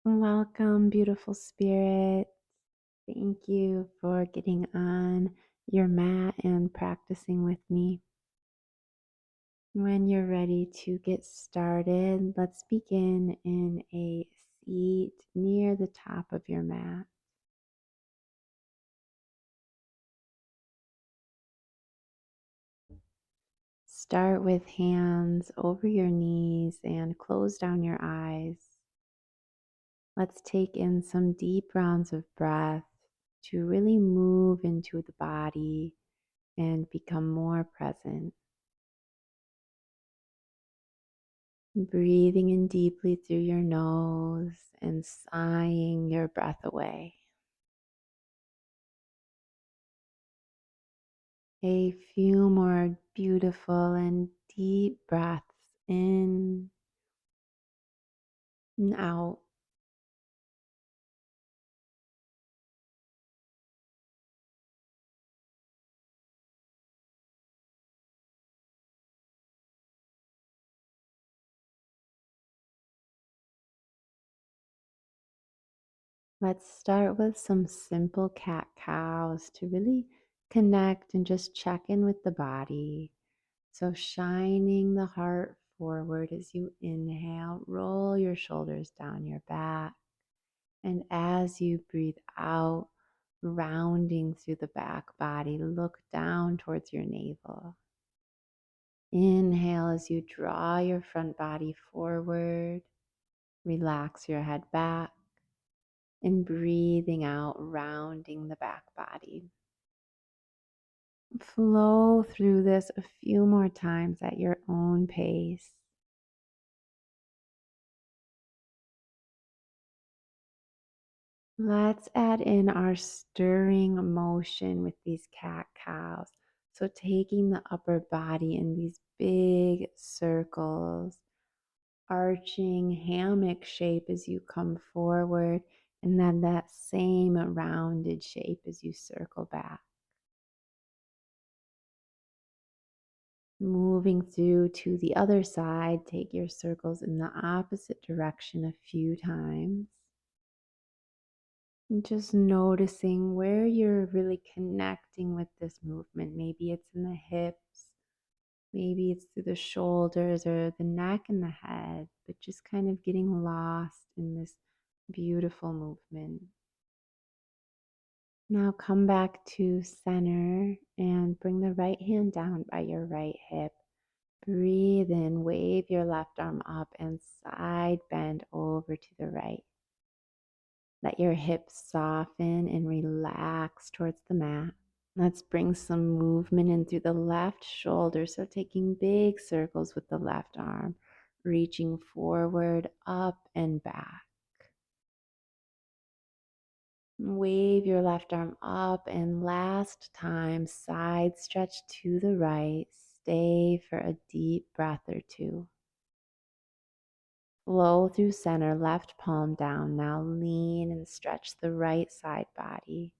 Welcome, beautiful spirit. Thank you for getting on your mat and practicing with me. When you're ready to get started, let's begin in a seat near the top of your mat. Start with hands over your knees and close down your eyes. Let's take in some deep rounds of breath to really move into the body and become more present. Breathing in deeply through your nose and sighing your breath away. A few more beautiful and deep breaths in and out. Let's start with some simple cat cows to really connect and just check in with the body. So, shining the heart forward as you inhale, roll your shoulders down your back. And as you breathe out, rounding through the back body, look down towards your navel. Inhale as you draw your front body forward, relax your head back, and breathing out, rounding the back body. Flow through this a few more times at your own pace. Let's add in our stirring motion with these cat cows. So taking the upper body in these big circles, arching hammock shape as you come forward, and then that same rounded shape as you circle back. Moving through to the other side, take your circles in the opposite direction a few times. And just noticing where you're really connecting with this movement. Maybe it's in the hips, maybe it's through the shoulders or the neck and the head, but just kind of getting lost in this beautiful movement. Now come back to center and bring the right hand down by your right hip. Breathe in, wave your left arm up and side bend over to the right. Let your hips soften and relax towards the mat. Let's bring some movement in through the left shoulder. So taking big circles with the left arm, reaching forward, up and back. Wave your left arm up and last time, side stretch to the right. Stay for a deep breath or two. Flow through center, left palm down. Now lean and stretch the right side body.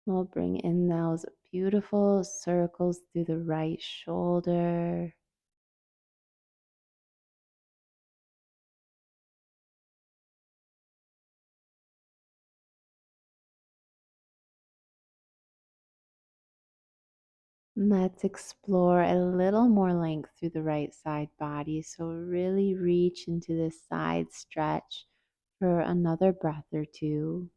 We'll bring in those beautiful circles through the right shoulder. Let's explore a little more length through the right side body. So really reach into this side stretch for another breath or two.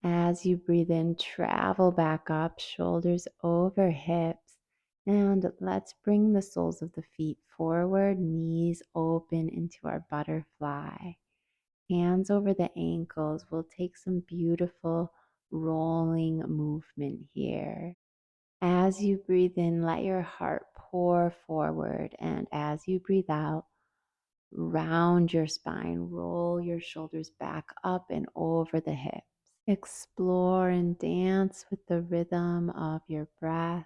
As you breathe in, travel back up, shoulders over hips. And let's bring the soles of the feet forward, knees open into our butterfly. Hands over the ankles. We'll take some beautiful rolling movement here. As you breathe in, let your heart pour forward. And as you breathe out, round your spine, roll your shoulders back up and over the hips. Explore and dance with the rhythm of your breath.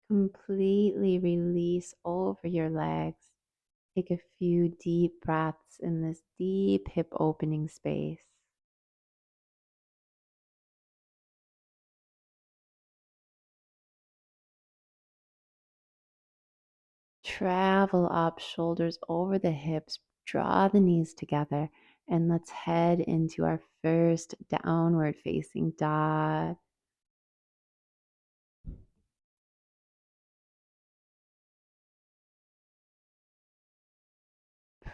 Completely release over your legs. Take a few deep breaths in this deep hip opening space. Travel up, shoulders over the hips, draw the knees together, and let's head into our first downward facing dog.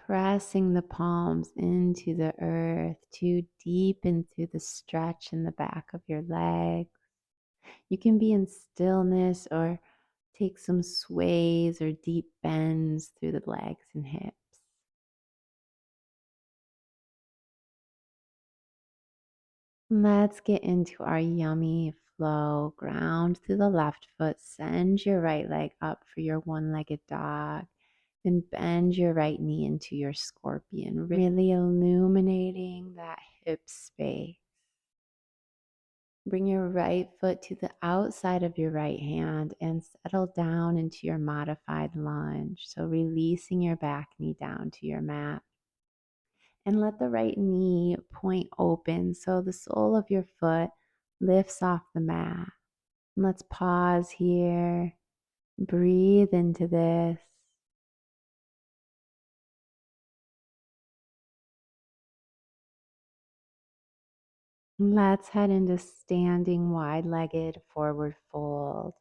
Pressing the palms into the earth to deepen through the stretch in the back of your legs. You can be in stillness or take some sways or deep bends through the legs and hips. Let's get into our yummy flow. Ground through the left foot. Send your right leg up for your one-legged dog. Then bend your right knee into your scorpion, really illuminating that hip space. Bring your right foot to the outside of your right hand and settle down into your modified lunge. So releasing your back knee down to your mat. And let the right knee point open so the sole of your foot lifts off the mat. And let's pause here. Breathe into this. Let's head into standing wide-legged forward fold.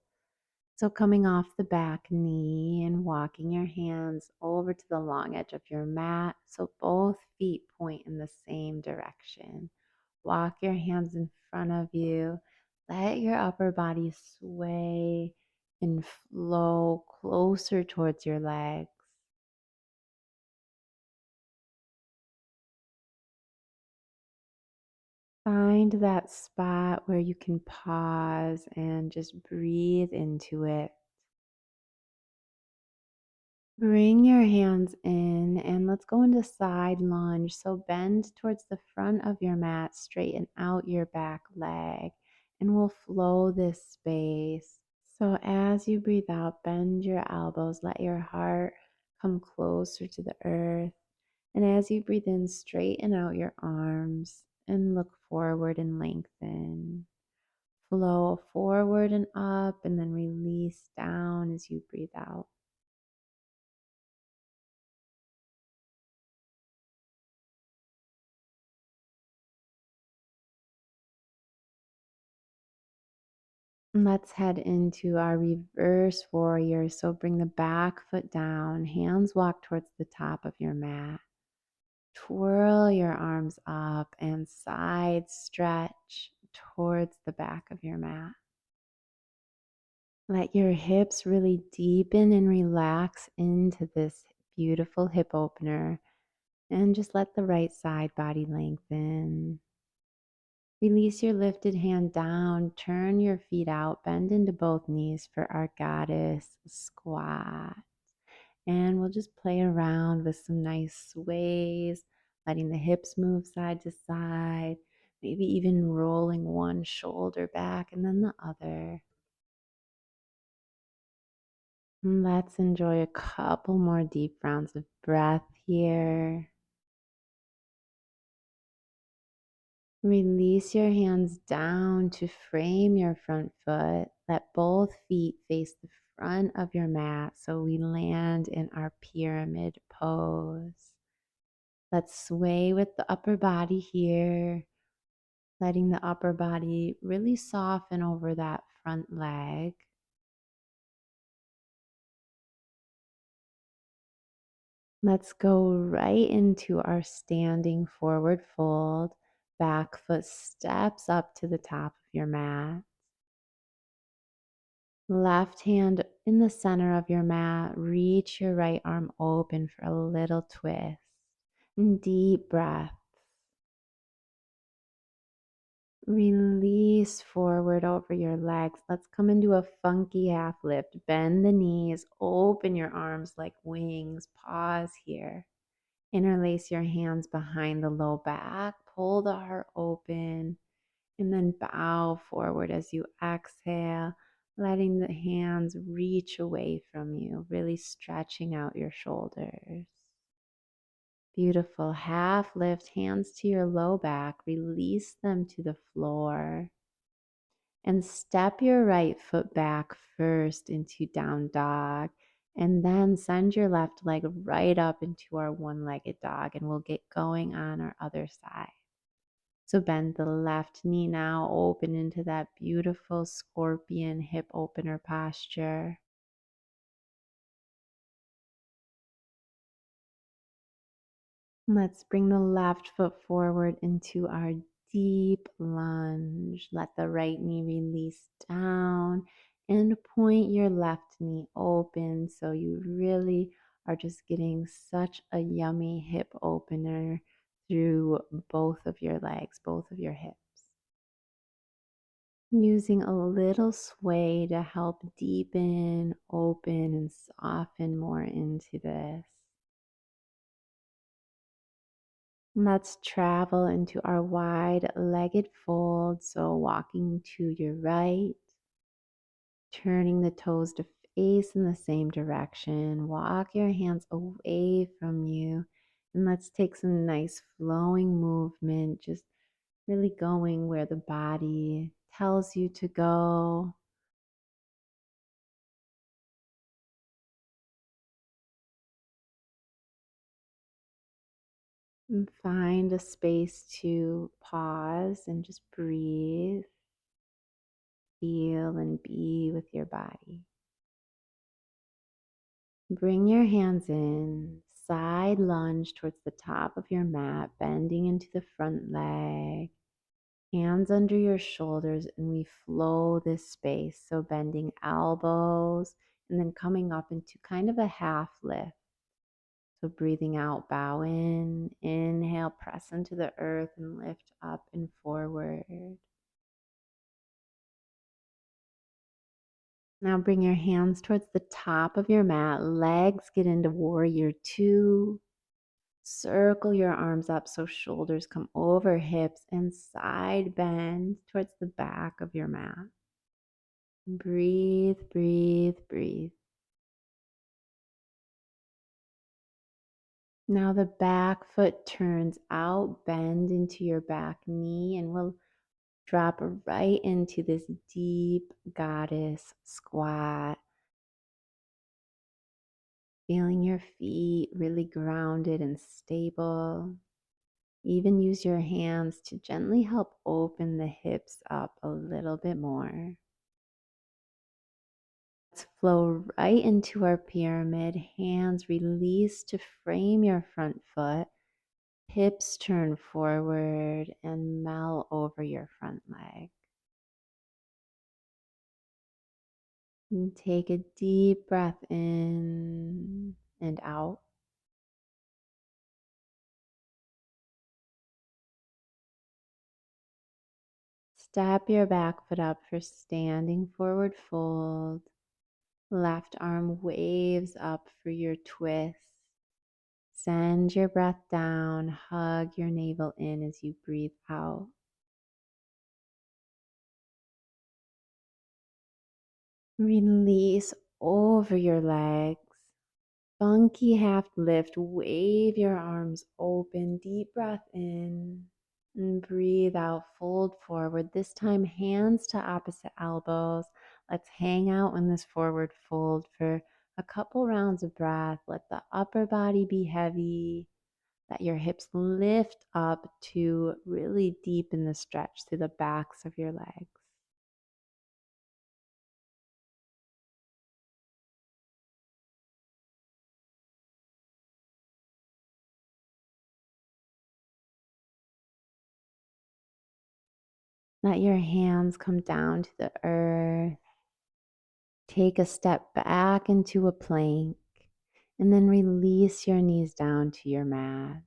So coming off the back knee and walking your hands over to the long edge of your mat so both feet point in the same direction. Walk your hands in front of you. Let your upper body sway and flow closer towards your legs. Find that spot where you can pause and just breathe into it. Bring your hands in and let's go into side lunge. So bend towards the front of your mat, straighten out your back leg, and we'll flow this space. So as you breathe out, bend your elbows, let your heart come closer to the earth. And as you breathe in, straighten out your arms and look forward and lengthen. Flow forward and up, and then release down as you breathe out. Let's head into our reverse warrior. So bring the back foot down, hands walk towards the top of your mat. Twirl your arms up and side stretch towards the back of your mat. Let your hips really deepen and relax into this beautiful hip opener. And just let the right side body lengthen. Release your lifted hand down, turn your feet out, bend into both knees for our goddess squat. And we'll just play around with some nice sways, letting the hips move side to side, maybe even rolling one shoulder back and then the other. And let's enjoy a couple more deep rounds of breath here. Release your hands down to frame your front foot. Let both feet face the front of your mat so we land in our pyramid pose. Let's sway with the upper body here, letting the upper body really soften over that front leg. Let's go right into our standing forward fold. Back foot steps up to the top of your mat. Left hand in the center of your mat. Reach your right arm open for a little twist. And deep breath. Release forward over your legs. Let's come into a funky half lift. Bend the knees, open your arms like wings. Pause here. Interlace your hands behind the low back. Pull the heart open and then bow forward as you exhale. letting the hands reach away from you, really stretching out your shoulders. Beautiful. Half lift, hands to your low back, release them to the floor. And step your right foot back first into down dog. And then send your left leg right up into our one-legged dog. And we'll get going on our other side. So bend the left knee now, open into that beautiful scorpion hip opener posture. Let's bring the left foot forward into our deep lunge. Let the right knee release down and point your left knee open so you really are just getting such a yummy hip opener through both of your legs, both of your hips. Using a little sway to help deepen, open, and soften more into this. Let's travel into our wide-legged fold. So walking to your right, turning the toes to face in the same direction. Walk your hands away from you. And let's take some nice flowing movement, just really going where the body tells you to go. And find a space to pause and just breathe, feel, and be with your body. Bring your hands in, side lunge towards the top of your mat, bending into the front leg, hands under your shoulders, and we flow this space. So bending elbows and then coming up into kind of a half lift. So breathing out, bow in, inhale, press into the earth and lift up and forward. Now bring your hands towards the top of your mat, legs get into warrior two. Circle your arms up so shoulders come over hips and side bend towards the back of your mat. Breathe, breathe, breathe. Now the back foot turns out, bend into your back knee, and we'll drop right into this deep goddess squat. Feeling your feet really grounded and stable. Even use your hands to gently help open the hips up a little bit more. Let's flow right into our pyramid. Hands release to frame your front foot. Hips turn forward and melt over your front leg. And take a deep breath in and out. Step your back foot up for standing forward fold. Left arm waves up for your twist. Send your breath down, hug your navel in as you breathe out. Release over your legs. Funky half lift, wave your arms open, deep breath in. And breathe out, fold forward. This time, hands to opposite elbows. Let's hang out in this forward fold for a couple rounds of breath. Let the upper body be heavy. Let your hips lift up to really deepen the stretch through the backs of your legs. Let your hands come down to the earth. Take a step back into a plank and then release your knees down to your mat.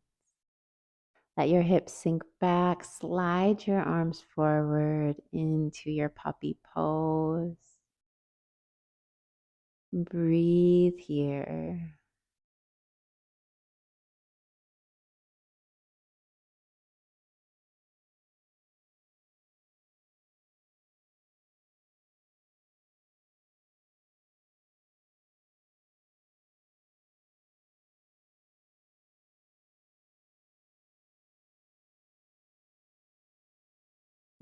Let your hips sink back, slide your arms forward into your puppy pose. Breathe here.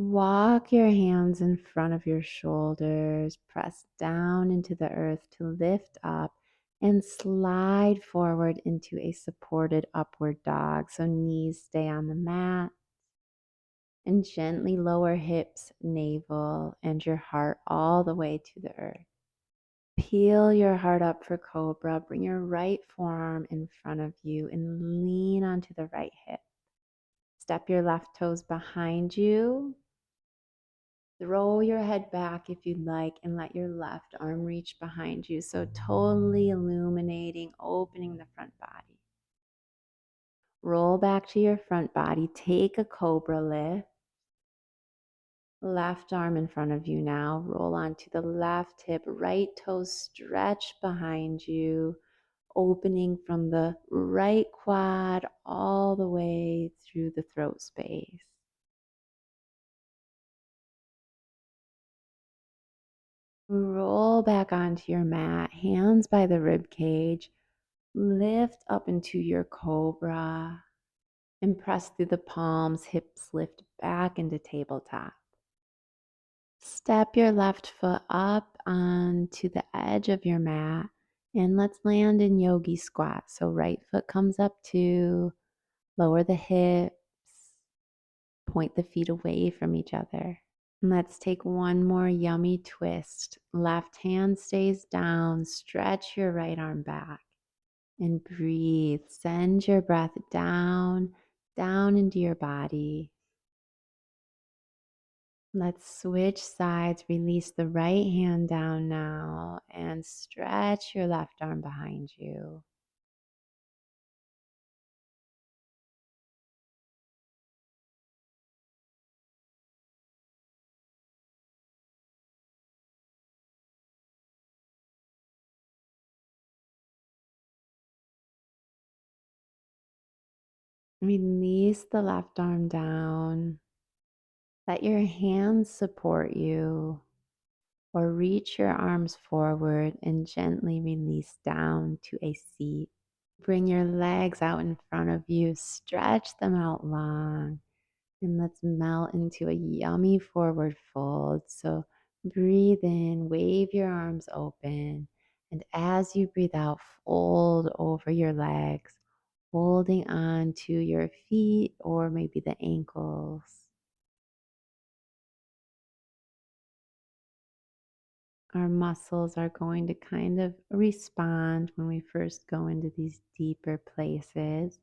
Walk your hands in front of your shoulders, press down into the earth to lift up and slide forward into a supported upward dog. So knees stay on the mat and gently lower hips, navel, and your heart all the way to the earth. Peel your heart up for cobra. Bring your right forearm in front of you and lean onto the right hip. Step your left toes behind you. Throw your head back if you'd like and let your left arm reach behind you. So totally illuminating, opening the front body. Roll back to your front body. Take a cobra lift. Left arm in front of you now. Roll onto the left hip. Right toes stretch behind you, opening from the right quad all the way through the throat space. Roll back onto your mat, hands by the rib cage. Lift up into your cobra and press through the palms, hips lift back into tabletop. Step your left foot up onto the edge of your mat and let's land in yogi squat. So right foot comes up to lower the hips, point the feet away from each other. And let's take one more yummy twist. Left hand stays down, stretch your right arm back. And breathe. Send your breath down, down into your body. Let's switch sides. Release the right hand down now and stretch your left arm behind you. Release the left arm down. Let your hands support you, or reach your arms forward and gently release down to a seat. Bring your legs out in front of you, stretch them out long, and let's melt into a yummy forward fold. So breathe in, wave your arms open, and as you breathe out, fold over your legs, holding on to your feet or maybe the ankles. Our muscles are going to kind of respond when we first go into these deeper places.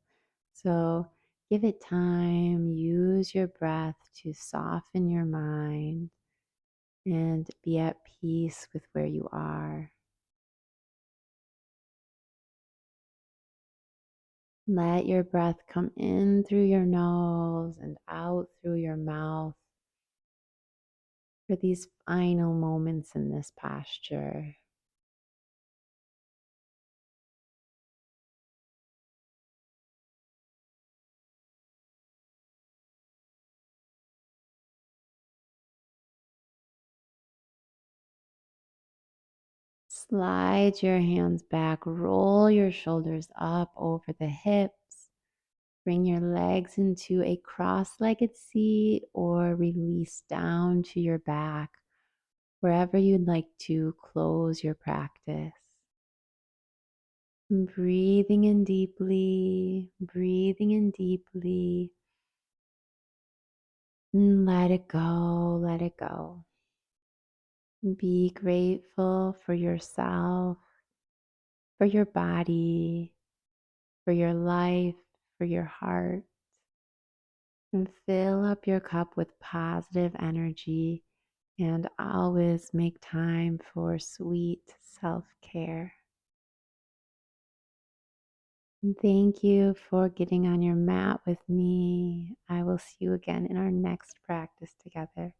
So give it time, use your breath to soften your mind and be at peace with where you are. Let your breath come in through your nose and out through your mouth for these final moments in this posture. Slide your hands back, roll your shoulders up over the hips. Bring your legs into a cross-legged seat or release down to your back, wherever you'd like to close your practice. Breathing in deeply, breathing in deeply. And let it go, let it go. Be grateful for yourself, for your body, for your life, for your heart. And fill up your cup with positive energy and always make time for sweet self-care. And thank you for getting on your mat with me. I will see you again in our next practice together.